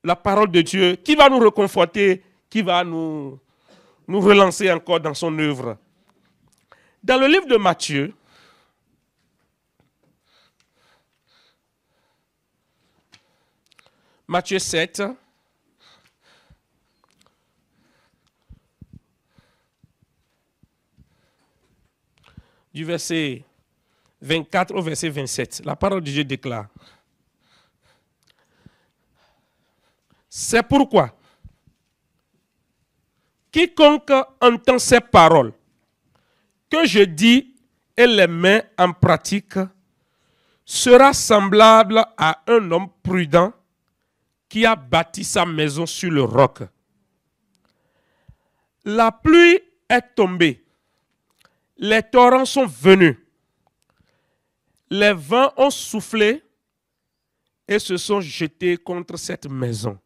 la parole de Dieu, qui va nous reconforter, qui va nous relancer encore dans son œuvre. Dans le livre de Matthieu, Matthieu 7, du verset 24 au verset 27, la parole de Dieu déclare: c'est pourquoi quiconque entend ces paroles que je dis et les met en pratique sera semblable à un homme prudent qui a bâti sa maison sur le roc. La pluie est tombée, les torrents sont venus, les vents ont soufflé et se sont jetés contre cette maison.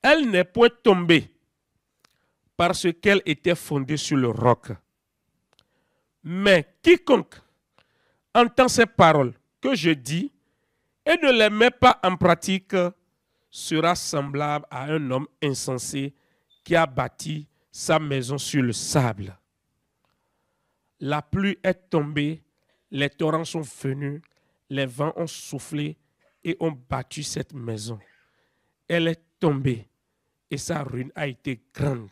Elle n'est point tombée parce qu'elle était fondée sur le roc. Mais quiconque entend ces paroles que je dis et ne les met pas en pratique sera semblable à un homme insensé qui a bâti sa maison sur le sable. La pluie est tombée, les torrents sont venus, les vents ont soufflé et ont battu cette maison. Elle est tombée et sa ruine a été grande.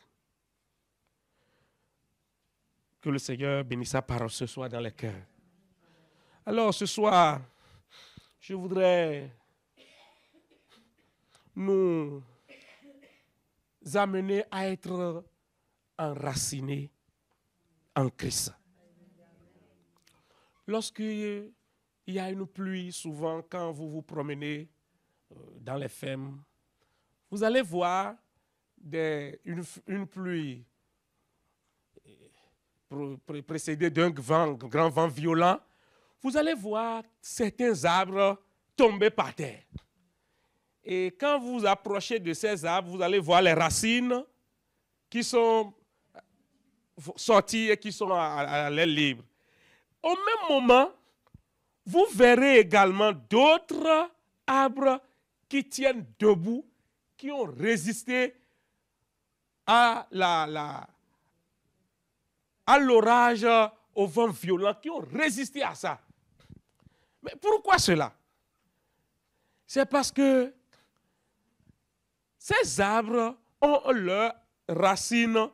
Que le Seigneur bénisse sa parole ce soir dans les cœurs. Alors ce soir, je voudrais nous amener à être enracinés en Christ. Lorsqu'il y a une pluie, souvent quand vous vous promenez dans les fermes, vous allez voir une pluie précédée d'un grand vent violent. Vous allez voir certains arbres tomber par terre. Et quand vous approchez de ces arbres, vous allez voir les racines qui sont sorties et qui sont à l'air libre. Au même moment, vous verrez également d'autres arbres qui tiennent debout, qui ont résisté à l'orage, au vent violent, qui ont résisté à ça. Mais pourquoi cela? C'est parce que ces arbres ont leurs racines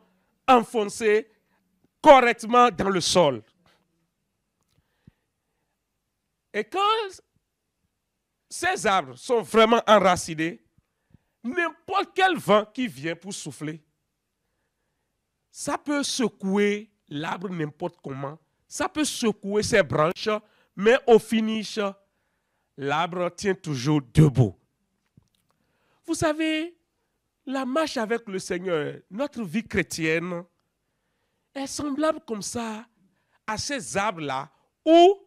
enfoncées correctement dans le sol. Et quand ces arbres sont vraiment enracinés, n'importe quel vent qui vient pour souffler, ça peut secouer l'arbre n'importe comment, ça peut secouer ses branches, mais au finish, l'arbre tient toujours debout. Vous savez, la marche avec le Seigneur, notre vie chrétienne, est semblable comme ça à ces arbres-là où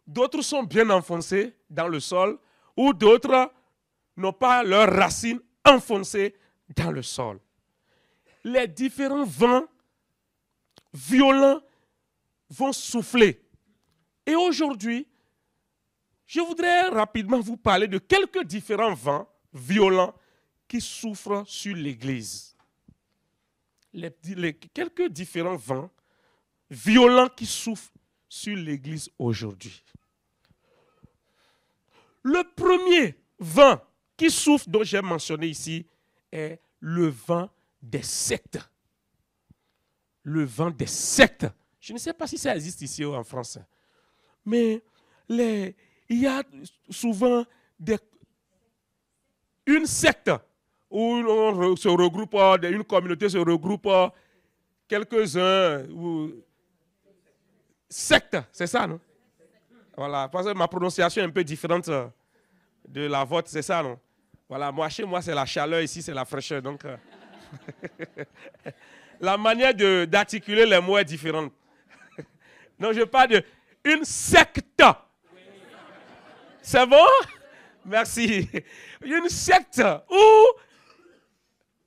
d'autres sont bien enfoncés dans le sol, ou d'autres n'ont pas leurs racines enfoncées dans le sol. Les différents vents violents vont souffler. Et aujourd'hui, je voudrais rapidement vous parler de quelques différents vents violents qui souffrent sur l'Église. Quelques différents vents violents qui souffrent sur l'Église aujourd'hui. Le premier vent qui souffle, dont j'ai mentionné ici, est le vent des sectes. Le vent des sectes. Je ne sais pas si ça existe ici en France. Mais il y a souvent une secte où on se regroupe, une communauté se regroupe, quelques-uns. Secte, c'est ça, non? Voilà, parce que ma prononciation est un peu différente de la vôtre, c'est ça, non? Voilà, moi, chez moi, c'est la chaleur, ici, c'est la fraîcheur. Donc, la manière d'articuler les mots est différente. Donc, je parle d'une secte. C'est bon? Merci. Une secte où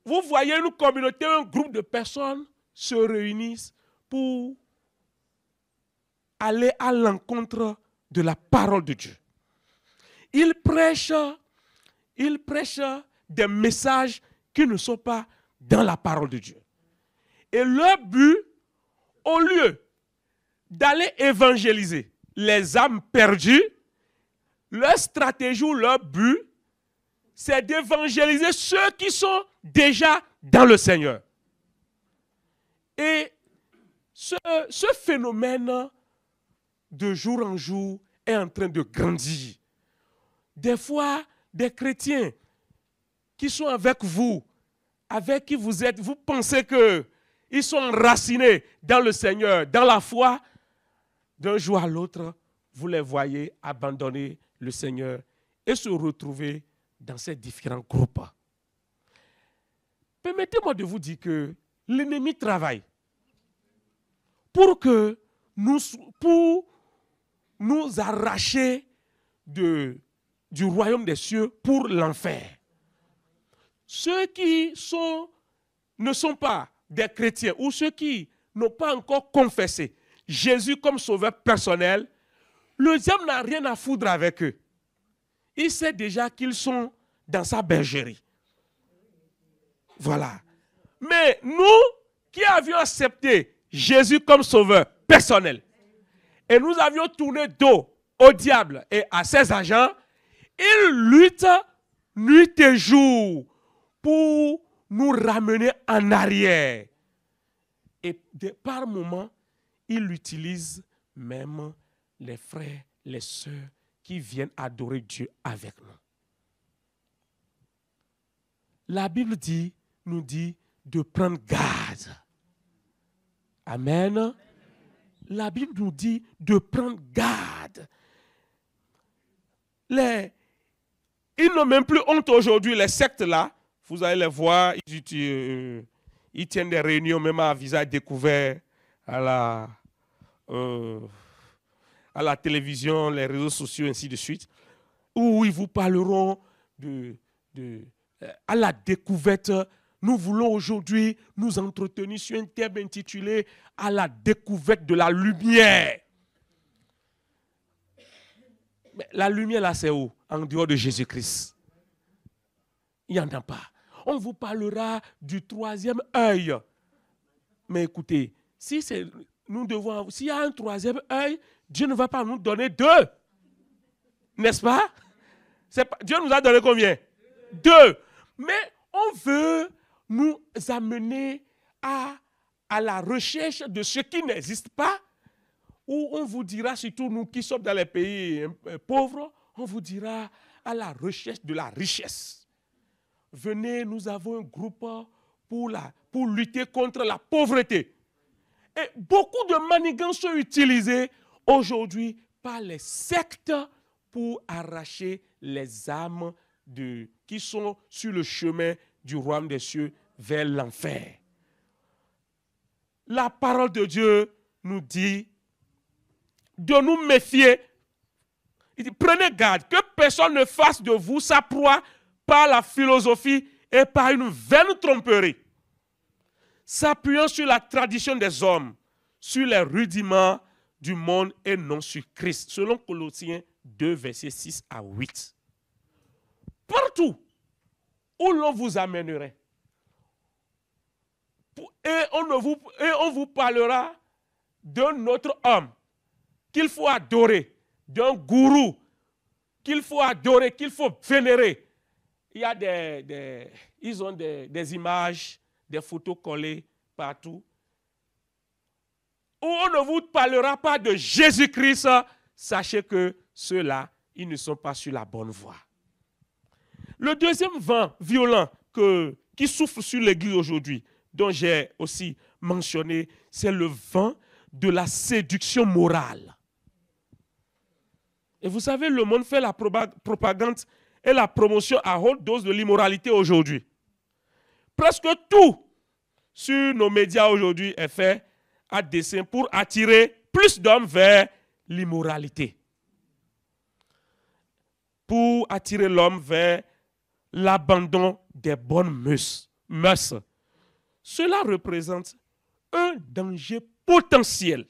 vous voyez une communauté, un groupe de personnes se réunissent pour aller à l'encontre de la parole de Dieu. Ils prêchent des messages qui ne sont pas dans la parole de Dieu. Et leur but, au lieu d'aller évangéliser les âmes perdues, leur stratégie ou leur but, c'est d'évangéliser ceux qui sont déjà dans le Seigneur. Et ce phénomène, de jour en jour, est en train de grandir. Des fois, des chrétiens qui sont avec vous, avec qui vous êtes, vous pensez qu'ils sont enracinés dans le Seigneur, dans la foi. D'un jour à l'autre, vous les voyez abandonner le Seigneur et se retrouver dans ces différents groupes. Permettez-moi de vous dire que l'ennemi travaille pour nous arracher du royaume des cieux pour l'enfer. Ceux qui ne sont pas des chrétiens ou ceux qui n'ont pas encore confessé Jésus comme sauveur personnel, le diable n'a rien à foutre avec eux. Il sait déjà qu'ils sont dans sa bergerie. Voilà. Mais nous qui avions accepté Jésus comme sauveur personnel et nous avions tourné dos au diable et à ses agents, ils luttent nuit et jour pour nous ramener en arrière. Et par moments, il utilise même les frères, les sœurs qui viennent adorer Dieu avec nous. La Bible nous dit de prendre garde. Amen. La Bible nous dit de prendre garde. Ils n'ont même plus honte aujourd'hui, les sectes là. Vous allez les voir, ils tiennent des réunions même à visage découvert à la télévision, les réseaux sociaux, ainsi de suite, où ils vous parleront à la découverte. Nous voulons aujourd'hui nous entretenir sur un thème intitulé « À la découverte de la lumière ». Mais la lumière là, c'est où? En dehors de Jésus-Christ. Il n'y en a pas. On vous parlera du troisième œil. Mais écoutez, s'il y a un troisième œil, Dieu ne va pas nous donner deux. N'est-ce pas? Dieu nous a donné combien? Deux. Mais on veut nous amener à la recherche de ce qui n'existe pas, où on vous dira, surtout nous qui sommes dans les pays pauvres, on vous dira à la recherche de la richesse. Venez, nous avons un groupe pour lutter contre la pauvreté. Et beaucoup de manigances sont utilisées aujourd'hui par les sectes pour arracher les âmes qui sont sur le chemin du royaume des cieux vers l'enfer. La parole de Dieu nous dit de nous méfier. Il dit, prenez garde que personne ne fasse de vous sa proie par la philosophie et par une vaine tromperie, s'appuyant sur la tradition des hommes, sur les rudiments du monde et non sur Christ, selon Colossiens 2, versets 6 à 8. Partout où l'on vous amènerait, et on vous parlera d'un autre homme qu'il faut adorer, d'un gourou qu'il faut adorer, qu'il faut vénérer. Il y a ils ont des images, des photos collées partout. Où on ne vous parlera pas de Jésus-Christ, sachez que ceux-là, ils ne sont pas sur la bonne voie. Le deuxième vent violent qui souffle sur l'Église aujourd'hui, dont j'ai aussi mentionné, c'est le vent de la séduction morale. Et vous savez, le monde fait la propagande et la promotion à haute dose de l'immoralité aujourd'hui. Presque tout sur nos médias aujourd'hui est fait à dessein pour attirer plus d'hommes vers l'immoralité. Pour attirer l'homme vers l'abandon des bonnes mœurs. Cela représente un danger potentiel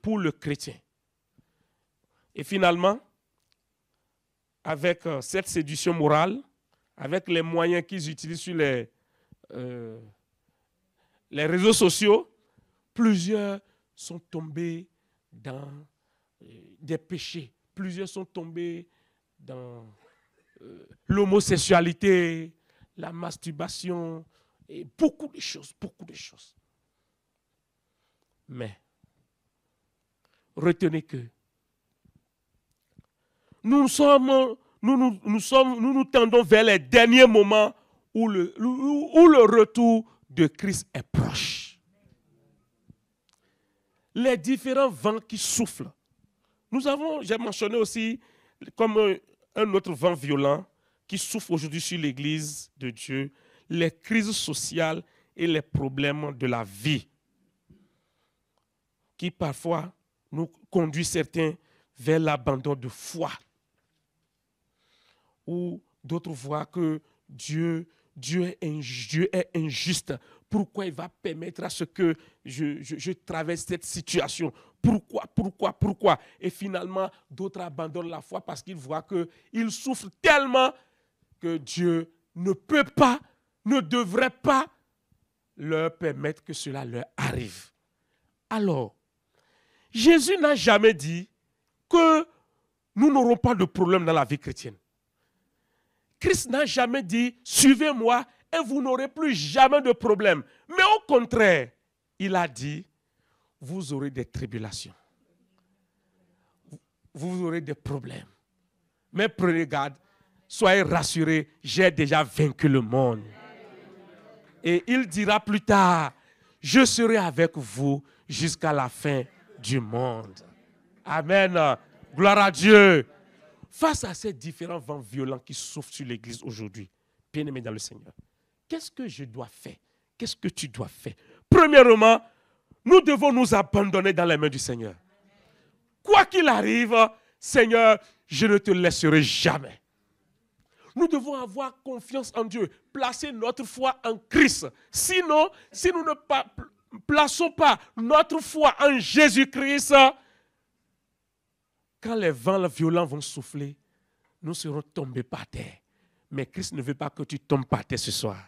pour le chrétien. Et finalement, avec cette séduction morale, avec les moyens qu'ils utilisent sur les réseaux sociaux, plusieurs sont tombés dans des péchés. Plusieurs sont tombés dans l'homosexualité, la masturbation, et beaucoup de choses, beaucoup de choses. Mais, retenez que nous nous tendons vers les derniers moments où le retour de Christ est proche. Les différents vents qui soufflent. J'ai mentionné aussi comme un autre vent violent qui souffle aujourd'hui sur l'Église de Dieu, les crises sociales et les problèmes de la vie, qui parfois nous conduit certains vers l'abandon de foi, ou d'autres voient que Dieu est injuste. Pourquoi il va permettre à ce que je traverse cette situation? Pourquoi? Et finalement, d'autres abandonnent la foi parce qu'ils voient qu'ils souffrent tellement que Dieu ne peut pas, ne devrait pas leur permettre que cela leur arrive. Alors, Jésus n'a jamais dit que nous n'aurons pas de problème dans la vie chrétienne. Christ n'a jamais dit « Suivez-moi et vous n'aurez plus jamais de problème ». Mais au contraire, il a dit « Vous aurez des tribulations. Vous aurez des problèmes. Mais prenez garde, soyez rassurés, j'ai déjà vaincu le monde. » Et il dira plus tard « Je serai avec vous jusqu'à la fin du monde. » Amen. Gloire à Dieu. Face à ces différents vents violents qui soufflent sur l'Église aujourd'hui, bien-aimés dans le Seigneur, qu'est-ce que je dois faire? Qu'est-ce que tu dois faire? Premièrement, nous devons nous abandonner dans les mains du Seigneur. Quoi qu'il arrive, Seigneur, je ne te laisserai jamais. Nous devons avoir confiance en Dieu, placer notre foi en Christ. Sinon, si nous ne plaçons pas notre foi en Jésus-Christ, quand les vents violents vont souffler, nous serons tombés par terre. Mais Christ ne veut pas que tu tombes par terre ce soir.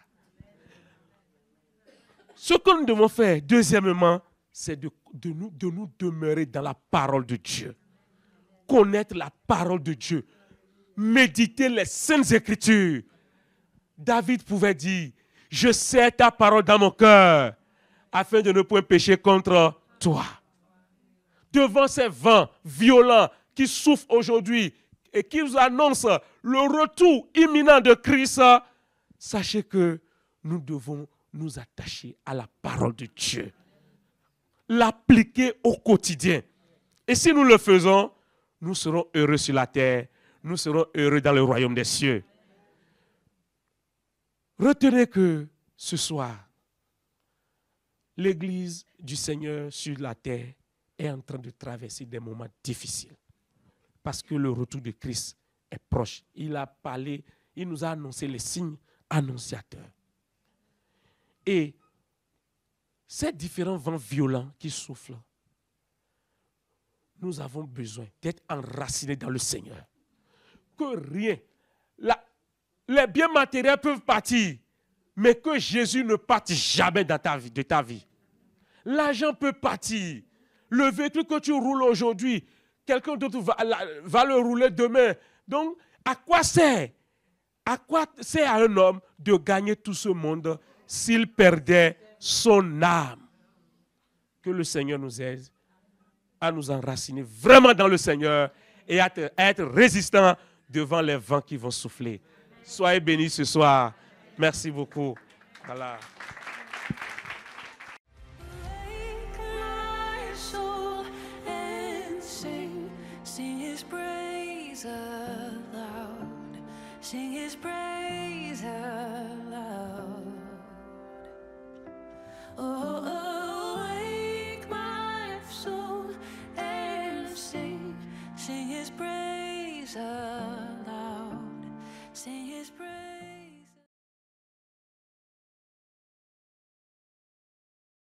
Ce que nous devons faire, deuxièmement, c'est de nous demeurer dans la parole de Dieu. Connaître la parole de Dieu. Méditer les saintes écritures. David pouvait dire, je sais ta parole dans mon cœur, afin de ne point pécher contre toi. Devant ces vents violents qui souffrent aujourd'hui et qui nous annoncent le retour imminent de Christ, sachez que nous devons nous attacher à la parole de Dieu, l'appliquer au quotidien. Et si nous le faisons, nous serons heureux sur la terre, nous serons heureux dans le royaume des cieux. Retenez que ce soir, l'Église du Seigneur sur la terre est en train de traverser des moments difficiles. Parce que le retour de Christ est proche. Il a parlé, il nous a annoncé les signes annonciateurs. Et ces différents vents violents qui soufflent, nous avons besoin d'être enracinés dans le Seigneur. Que rien, les biens matériels peuvent partir, mais que Jésus ne parte jamais dans de ta vie. L'argent peut partir. Le véhicule que tu roules aujourd'hui, quelqu'un d'autre va le rouler demain. Donc, à quoi sert? À quoi sert à un homme de gagner tout ce monde s'il perdait son âme? Que le Seigneur nous aide à nous enraciner vraiment dans le Seigneur et à être résistants devant les vents qui vont souffler. Soyez bénis ce soir. Merci beaucoup. Voilà. Sing his praise aloud. Oh, awake my soul and sing his praise aloud. Sing his praise.